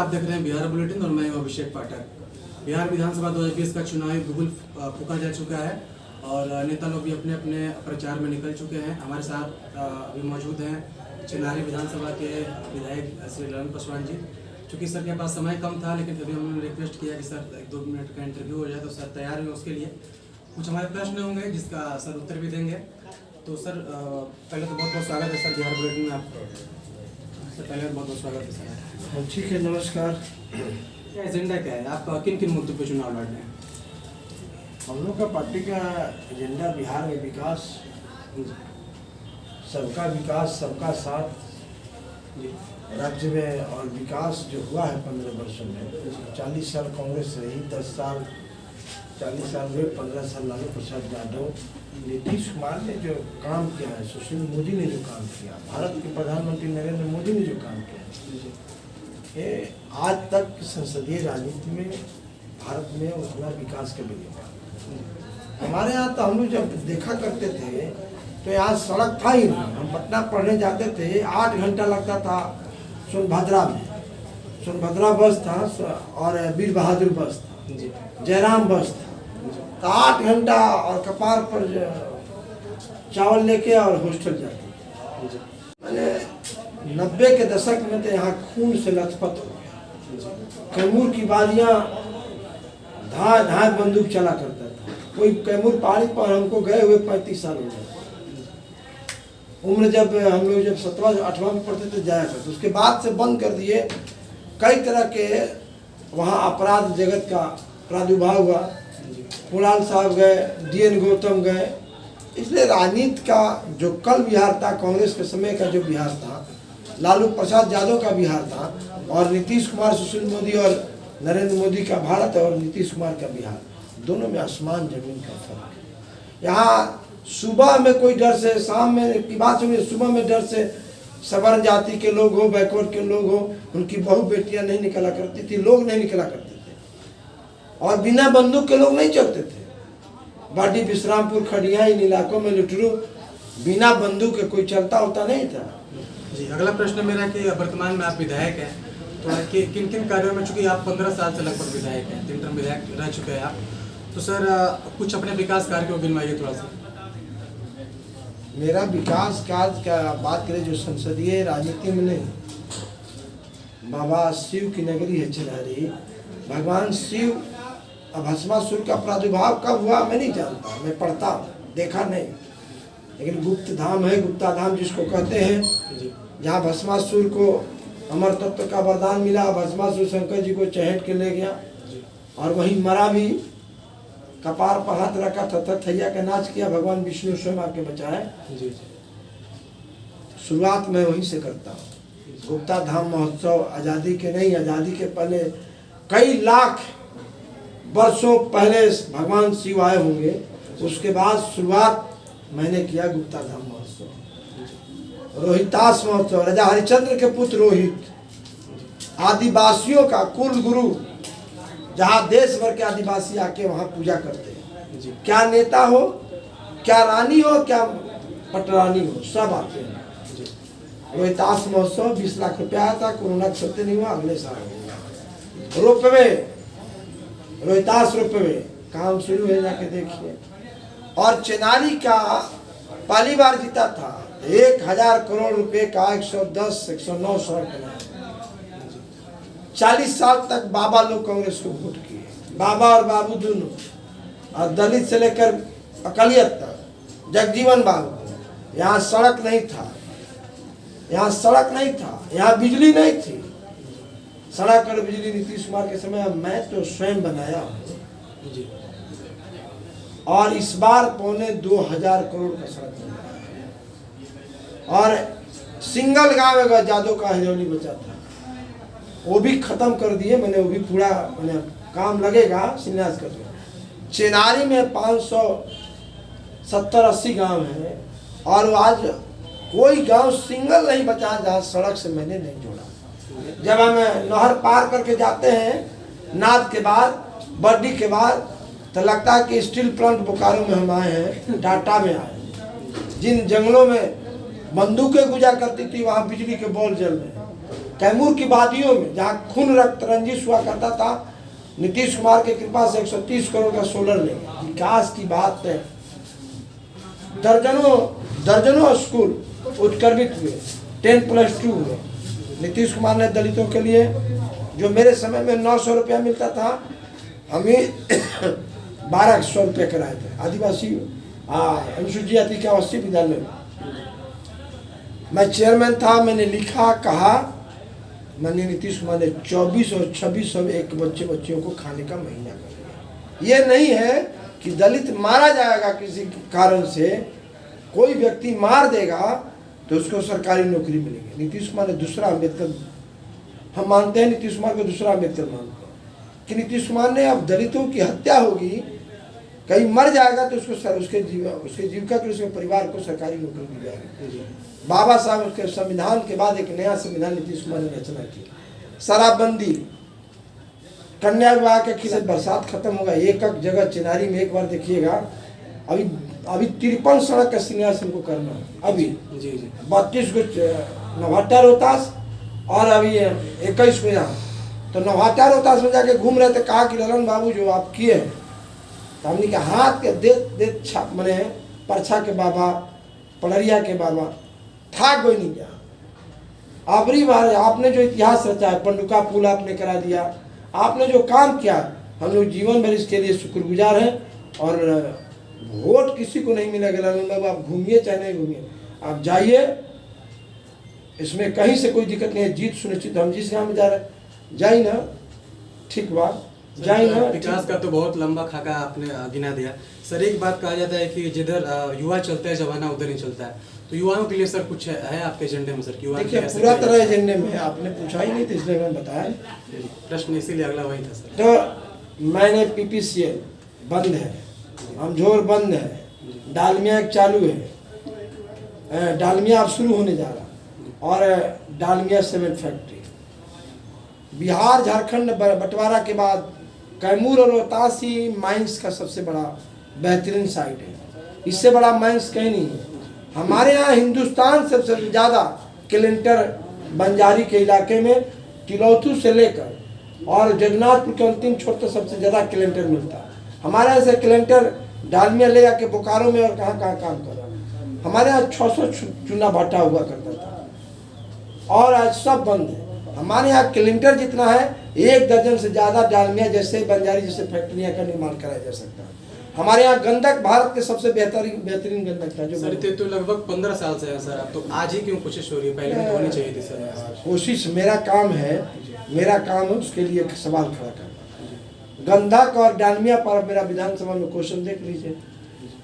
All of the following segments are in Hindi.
देख रहे हैं बिहार बुलेटिन और मैं हूं अभिषेक पाठक। बिहार विधानसभा 2020 का चुनावी बिगुल फूका जा चुका है और नेता लोग भी अपने अपने प्रचार में निकल चुके हैं। हमारे साथ अभी मौजूद हैं चिनारी विधानसभा के विधायक श्री ललन पासवान जी। चूँकि सर के पास समय कम था, लेकिन अभी हमने रिक्वेस्ट किया कि सर 1-2 मिनट का इंटरव्यू हो जाए, तो सर तैयार हैं उसके लिए। कुछ हमारे प्रश्न होंगे जिसका सर उत्तर भी देंगे। तो सर पहले तो बहुत बहुत स्वागत है सर बिहार बुलेटिन में आपको। सर पहले बहुत बहुत स्वागत है सर। ठीक है, नमस्कार। क्या एजेंडा क्या है, आप किन किन मुद्दों पर चुनाव लड़ रहे हैं? हम लोग का पार्टी का एजेंडा बिहार में विकास, सबका विकास सबका साथ जी राज्य में, और विकास जो हुआ है 15 वर्षों में, 40 साल कांग्रेस रही, 10 साल 40 साल हुए, 15 साल लालू प्रसाद यादव, नीतीश कुमार ने जो काम किया है, सुशील मोदी ने जो काम किया, भारत के प्रधानमंत्री नरेंद्र मोदी ने जो काम किया, ये आज तक संसदीय राजनीति में भारत में उतना विकास कभी नहीं हुआ। हमारे यहाँ तो हम लोग जब देखा करते थे तो यहाँ सड़क था ही नहीं। हम पटना पढ़ने जाते थे, 8 घंटा लगता था सोनभद्रा में। सोनभद्रा बस था और वीर बहादुर बस था, जयराम बस था, तो 8 घंटा और कपार पर चावल लेके और हॉस्टल जाते। मैंने 90 के दशक में तो यहाँ खून से लथपथ हो गया। कैमूर की वादियाँ धाए धाए बंदूक चला करता था। कोई कैमूर पहाड़ी पर हमको गए हुए 35 साल हो गए। उम्र जब हम लोग जब 17-18 में पढ़ते थे जाया करते, उसके बाद से बंद कर दिए। कई तरह के वहाँ अपराध जगत का प्रादुर्भाव हुआ। कुणाल साहब गए, DN गौतम गए। इसलिए राजनीति का जो कल बिहार था, कांग्रेस के समय का जो बिहार था, लालू प्रसाद यादव का बिहार था, और नीतीश कुमार, सुशील मोदी और नरेंद्र मोदी का भारत और नीतीश कुमार का बिहार, दोनों में आसमान जमीन का फर्क है। यहाँ सुबह में कोई डर से, शाम में की बात सुनिए, सुबह में डर से सवर्ण जाति के लोग हो, बैकवर्ड के लोग हो, उनकी बहू बेटियां नहीं निकला करती थी, लोग नहीं निकला करते थे, और बिना बंदूक के लोग नहीं चलते थे। बाटी, विश्रामपुर, खड़िया, इन इलाकों में लुटरू बिना बंदूक के कोई चलता होता नहीं था। जी, अगला प्रश्न मेरा कि वर्तमान में आप विधायक हैं, तो किन किन कार्यों में, चूंकि आप 15 साल से लगभग विधायक हैं, 3 टर्म विधायक रह चुके हैं आप, तो सर कुछ अपने विकास कार्य को गिनवाइए थोड़ा सा। मेरा विकास कार्य का बात करें जो संसदीय राजनीति में नहीं, बाबा शिव की नगरी है चिनारी। भगवान शिव अब भस्मासुर का प्रादुर्भाव कब हुआ मैं नहीं जानता, मैं पढ़ता हूँ, देखा नहीं, लेकिन गुप्त धाम है, गुप्ता धाम जिसको कहते हैं, जहाँ भस्मासुर को अमर तत्व का वरदान मिला। भस्मासुर शंकर जी को चहेट के ले गया और वहीं मरा भी, कपार पर हाथ रखा, थर थैया का नाच किया, भगवान विष्णु स्वयं आके बचाए। शुरुआत मैं वहीं से करता हूँ। गुप्ता धाम महोत्सव आज़ादी के नहीं, आज़ादी के पहले कई लाख वर्षों पहले भगवान शिव आए होंगे, उसके बाद शुरुआत मैंने किया गुप्ता धाम महोत्सव। रोहितास महोत्सव, राजा हरिश्चंद्र के पुत्र रोहित, आदिवासियों का कुल गुरु, जहाँ देश भर के आदिवासी आके वहाँ पूजा करते हैं। क्या नेता हो, क्या रानी हो, क्या पटरानी हो, सब आते हैं। रोहितास महोत्सव 20 लाख रुपया आया था, कोरोना के चलते नहीं हुआ, अगले साल होगा। रोपवे, रोहितास रोपवे काम शुरू है, जाके देखिए। और चिनारी का पहली बार जीता था, 1000 करोड़ रुपए का 110-109 सड़क बनाया। 40 साल तक बाबा लोग कांग्रेस को वोट किए, बाबा और बाबू दोनों, और दलित से लेकर अकलियत तक, जगजीवन बाबू। यहाँ सड़क नहीं था, यहाँ सड़क नहीं था, यहाँ बिजली नहीं थी। सड़क और बिजली नीतीश कुमार के समय मैं तो स्वयं बनाया हूँ, और इस बार 2.25 करोड़ का सड़क बनाया। और सिंगल गांव में जादव का हिरौली बचा था, वो भी खत्म कर दिए मैंने, वो भी पूरा मैंने काम लगेगा, शिलान्यास कर दिया। चिनारी में 570-80 गांव हैं, और आज कोई गांव सिंगल नहीं बचा जहाँ सड़क से मैंने नहीं जोड़ा। जब हम नहर पार करके जाते हैं नाद के बाद, बर्डी के बाद, तो लगता है कि स्टील प्लांट बोकारो में हम आए हैं, टाटा में आए हैं। जिन जंगलों में बंदूकें गुजरा करती थी, वहाँ बिजली के बॉल जल रहे हैं। कैमूर की वादियों में जहाँ खून रक्त रंजिश हुआ करता था, नीतीश कुमार की कृपा से 130 करोड़ का सोलर ले गया। विकास की बात है। दर्जनों स्कूल उत्कर्षित हुए, 10+2 हुए। नीतीश कुमार ने दलितों के लिए, जो मेरे समय में 900 रुपया मिलता था, हमें 1200 रुपये कराए थे। आदिवासी अनुसूचित जाति के आवासीय विद्यालय में मैं चेयरमैन था। मैंने लिखा, कहा, माननीय नीतीश कुमार ने 24 और 2600 एक बच्चियों को खाने का महीना कर दिया। ये नहीं है कि दलित मारा जाएगा किसी कारण से, कोई व्यक्ति मार देगा तो उसको सरकारी नौकरी मिलेगी। नीतीश कुमार ने दूसरा अम्बेडकर, हम मानते हैं नीतीश कुमार को दूसरा अम्बेडकर मानते हैं कि नीतीश कुमार ने, अब दलितों की हत्या होगी, कहीं मर जाएगा तो उसको उसके जीविका के उसके परिवार को सरकारी नौकरी मिल जाएगी। बाबा साहब के संविधान के बाद एक नया संविधान नीतीश कुमार ने रचना की। शराबबंदी, कन्या विवाह के खिलाफ बरसात खत्म होगा। एक जगह चिनारी में एक बार देखिएगा, अभी 53 सड़क का शिलान्यास हमको करना है। अभी 32 को नौहट्टा रोहतास और अभी 21 को यहाँ। तो नौहट्टा रोहतास में जाके घूम रहे थे, कहा कि ललन बाबू जो आप किए हैं, तो हमने कहा हाथ के देख छाप मने परछा के बाबा, पड़रिया के बाबा था कोई नहीं क्या। आखिरी बार आपने जो इतिहास रचा है, पंडुका पुल आपने करा दिया, आपने जो काम किया, हम लोग जीवन भर इसके लिए शुक्रगुजार हैं। और वोट किसी को नहीं मिलेगा ललन बाबू, आप घूमिए चाहे नहीं घूमिए, आप जाइए, इसमें कहीं से कोई दिक्कत नहीं है। जीत सुनिश्चित। हम जिस गाँव में जा रहे हैं जाइए ना, ठीक बात जाइए ना। विकास का तो बहुत लंबा खाका आपने गिना दिया सर। एक बात कहा जाता है कि जिधर युवा चलता है जमाना उधर ही चलता है, तो युवाओं के लिए सर कुछ है आपके एजेंडे में सर? देखिए, पूरा तरह एजेंडे में आपने पूछा ही नहीं तो इसलिए मैंने बताया प्रश्न, इसीलिए अगला वही था सर। तो मैंने PPCL बंद है, अमझोर बंद है, डालमिया एक चालू है, डालमिया अब शुरू होने जा रहा, और डालमिया सीमेंट फैक्ट्री। बिहार झारखंड बंटवारा के बाद कैमूर और रोहतास ही माइंस का सबसे बड़ा बेहतरीन साइट है। इससे बड़ा माइंस कहीं नहीं है। हमारे यहाँ हिंदुस्तान सबसे ज़्यादा क्लिंटर बंजारी के इलाके में, तिलौथू से लेकर और जगन्नाथपुर के अंतिम छोर तक सबसे ज़्यादा क्लिंटर मिलता है। हमारे यहाँ से क्लिंटर डालमिया ले जाके बोकारो में और कहाँ काम कर रहा है। हमारे यहाँ 600 चूना भट्टा हुआ करता था और आज सब बंद है। हमारे यहाँ क्लिंटर जितना है, 1 दर्जन से ज़्यादा डालमिया जैसे बंजारी जैसे फैक्ट्रियाँ का निर्माण कराया जा सकता है। हमारे यहाँ गंडक भारत के सबसे बेहतरीन गंडक था जो सर। तो लगभग 15 साल से है सर। अब तो आज ही क्यों कोशिश हो रही है? पहले भी तो होनी चाहिए थी सर। कोशिश मेरा काम है, उसके लिए एक सवाल खड़ा करना। गंडक और डालमिया पर मेरा विधानसभा में क्वेश्चन देख लीजिए।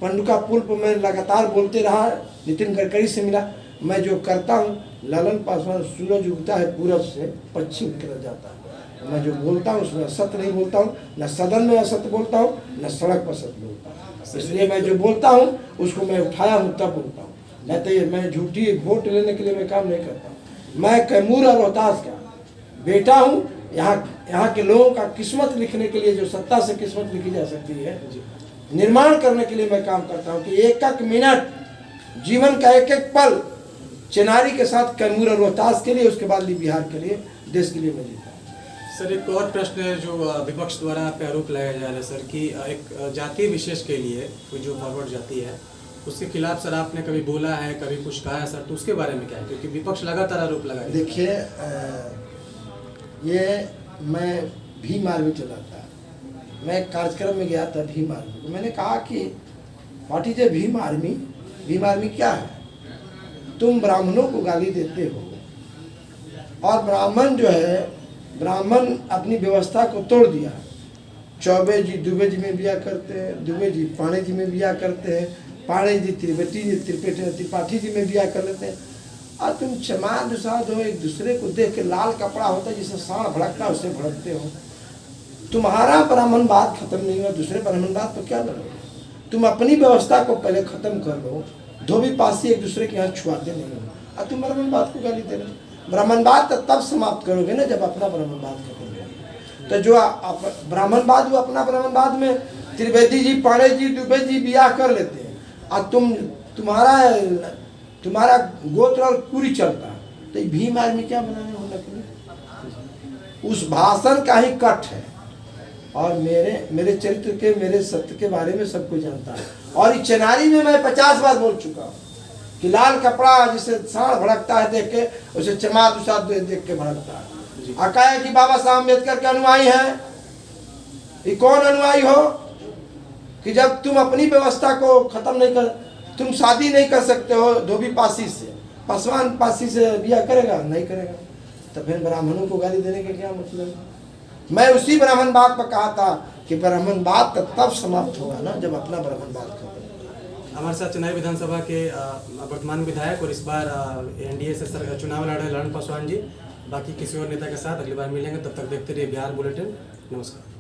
पंडुका पुल पर मैं लगातार बोलते रहा, नितिन गडकरी से मिला। मैं जो करता हूँ, ललन पासवान, सूरज उगता है पूरब से पश्चिम की तरफ जाता है। मैं जो बोलता हूँ उसमें असत्य नहीं बोलता हूँ, न सदन में असत्य बोलता हूँ, न सड़क पर सत्य बोलता हूँ। इसलिए मैं जो बोलता हूँ उसको मैं उठाया हूँ तब बोलता हूँ, नहीं तो ये मैं झूठी वोट लेने के लिए मैं काम नहीं करता हूँ। मैं कैमूर और रोहतास का बेटा हूँ। यहाँ के लोगों का किस्मत लिखने के लिए, जो सत्ता से किस्मत लिखी जा सकती है, निर्माण करने के लिए मैं काम करता हूँ कि एक एक मिनट, जीवन का एक एक पल चिनारी के साथ कैमूर और रोहतास के लिए, उसके बाद बिहार के लिए, देश के लिए मैं जीता। सर एक और प्रश्न है जो विपक्ष द्वारा आप पे आरोप लगाया जा रहा है सर कि एक जाति विशेष के लिए कोई जो फॉरवर्ड जाति है उसके खिलाफ सर आपने कभी बोला है, कभी कुछ कहा है सर? तो उसके बारे में क्या है, क्योंकि विपक्ष लगातार आरोप लगा रहा है। देखिए, ये मैं भीम आर्मी चलाता है। मैं एक कार्यक्रम में गया था भीम आर्मी, तो मैंने कहा कि what is a Bhim army? Bhim army क्या है? तुम ब्राह्मणों को गाली देते हो और ब्राह्मण जो है, ब्राह्मण अपनी व्यवस्था को तोड़ दिया। चौबे जी दुबे जी में बिया करते हैं, दुबे जी पाणे जी में बिया करते हैं, पाणे जी त्रिपाठी जी में बिया कर लेते हैं। और तुम चमार दुसाद हो, एक दूसरे को देख के लाल कपड़ा होता है जिससे सांड भड़कता है उससे भड़कते हो। तुम्हारा ब्राह्मणवाद खत्म नहीं हुआ, दूसरे ब्राह्मणवाद तो क्या लड़ोगे? तुम अपनी व्यवस्था को पहले खत्म कर लो। धोबी पासी एक दूसरे के यहाँ छुआते नहीं हो और तुम ब्राह्मणवाद को गाली दे रहे हो। ब्राह्मणवाद तो तब समाप्त करोगे ना जब अपना ब्राह्मणवाद खत्म होगा। तो जो ब्राह्मणवाद, वो अपना ब्राह्मणवाद में त्रिवेदी जी, पाणे जी, दुबे जी बियाह कर लेते हैं और तुम्हारा गोत्र और पूरी चलता है। तो भीम आर्मी क्या बनाने होना के लिए? उस भाषण का ही कट है। और मेरे चरित्र के, मेरे सत्य के बारे में सब कोई जानता है। और इस चेनारी में मैं 50 बार बोल चुका हूँ कि लाल कपड़ा जिसे सांड भड़कता है देख के, उसे चमार दूसरा देख के भड़कता है। अकाय कि बाबा साहब अम्बेडकर के अनुयायी हैं। ये कौन अनुयायी हो कि जब तुम अपनी व्यवस्था को खत्म नहीं कर, तुम शादी नहीं कर सकते हो धोबी पासी से, पासवान पासी से बिया करेगा? नहीं करेगा। तो फिर ब्राह्मणों को गाली देने का क्या मतलब? मैं उसी ब्राह्मणवाद पर कहा था कि ब्राह्मणवाद तब समाप्त होगा ना जब अपना ब्राह्मणवाद खत्म। हमारे साथ चेन्नई विधानसभा के वर्तमान विधायक और इस बार एनडीए से चुनाव लड़ रहे ललन पासवान जी। बाकी किसी और नेता के साथ अगली बार मिलेंगे, तब तक देखते रहिए बिहार बुलेटिन। नमस्कार।